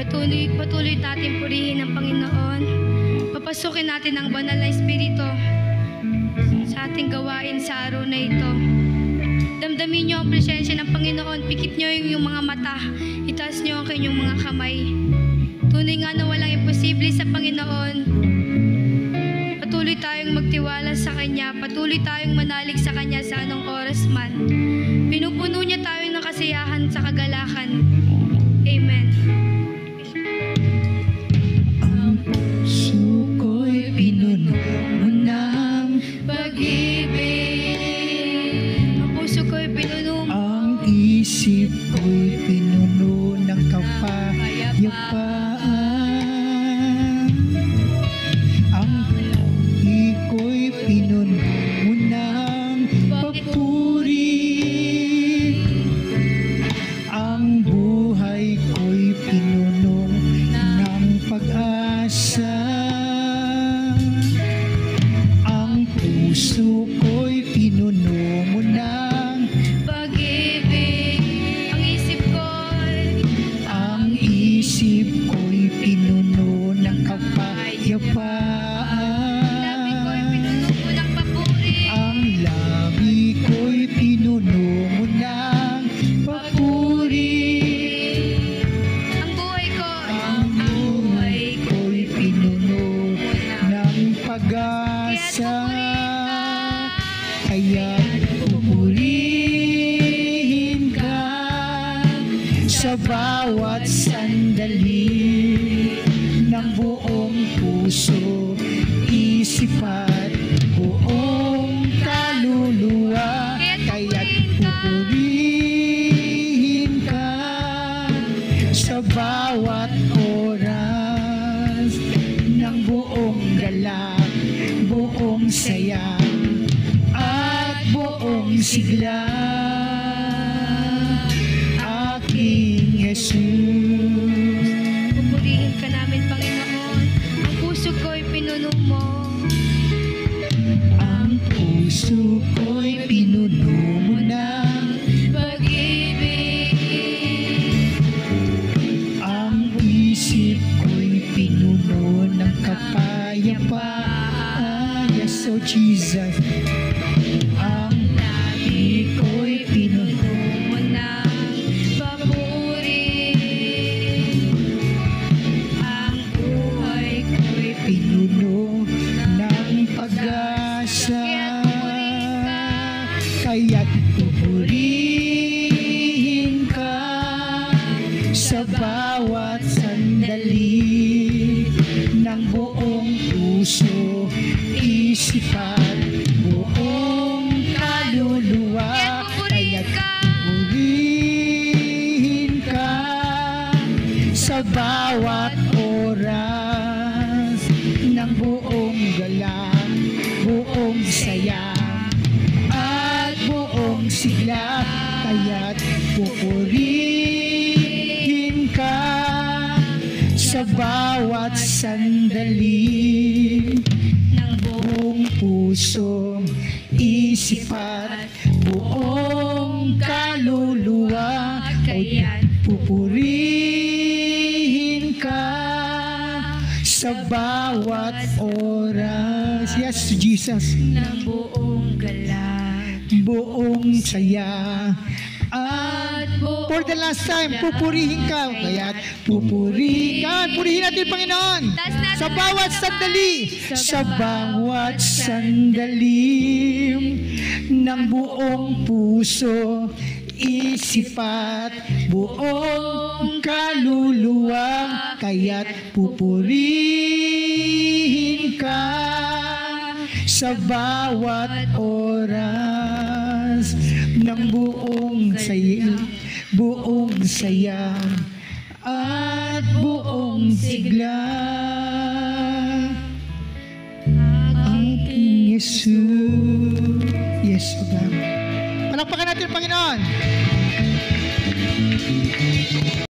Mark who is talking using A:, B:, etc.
A: Patuloy natin purihin ang Panginoon. Papasukin natin ang banal na Espiritu sa ating gawain sa araw na ito. Damdamin niyo ang presensya ng Panginoon. Pikit niyo yung mga mata. Itaas niyo ang kanyang mga kamay. Tunay nga na walang imposible sa Panginoon. Patuloy tayong magtiwala sa Kanya. Patuloy tayong manalig sa Kanya sa anong oras man. Pinupuno niya tayo ng kasiyahan sa kagalakan. Amen.
B: Ang puso ko'y pinuno mo ng
A: pag-ibig. Ang puso ko'y pinuno mo.
B: Ang isip ko'y pinuno ng kapayapaan. Ang buhay ko'y pinuno mo ng papuri. Ang buhay ko'y pinuno ng pag-asa. Ang puso ko'y pinuno mo ng
A: Pag-ibig. Ang
B: isip ko'y pinuno ng kapayapaan.
A: labi ko'y pinuno mo ng papuri.
B: Ang labi ko'y pinuno mo ng papuri.
A: Ang buhay
B: ko'y pinuno ng pag-asa. Kaya pupurihin ka sa bawat sandali ng buong puso, isip at buong kaluluwa. Kaya't pupurihin ka sa bawat oras ng buong galak, buong saya at buong sigla. Aking Jesus,
A: Pupurihin ka namin, Panginoon. Ang puso ko'y pinuno mo.
B: ang puso ko'y pinuno mo ng
A: Pag-ibig.
B: ang isip ko'y pinuno ng kapayapaan. Yes, oh Jesus. Ang labi ko'y pinuno
A: mo ng papuri. Ang buhay ko'y
B: pinuno ng pag-asa. Kaya't pupurihin ka sa bawat sandali ng buong puso, isip at buong kaluluwa. Kaya't pupurihin ka sa bawat oras ng buong galak, buong saya at buong sigla. Kaya't pupurihin ka sa bawat sandali ng buong puso, isip at buong kaluluwa. Kaya't pupurihin ka sa bawat oras. Yes, Jesus.
A: ng buong galak
B: Buong saya
A: at buong
B: for the last time, pupurihin ka. Kaya't pupurihin ka. Purihin natin, Panginoon. Sa bawat sandali. Sa bawat sandali ng buong puso, isip at buong kaluluwa. Kaya't pupurihin ka sa bawat oras ng buong saya at buong sigla. Ang King Jesus. Yes, O God. Palakpakan natin, Panginoon.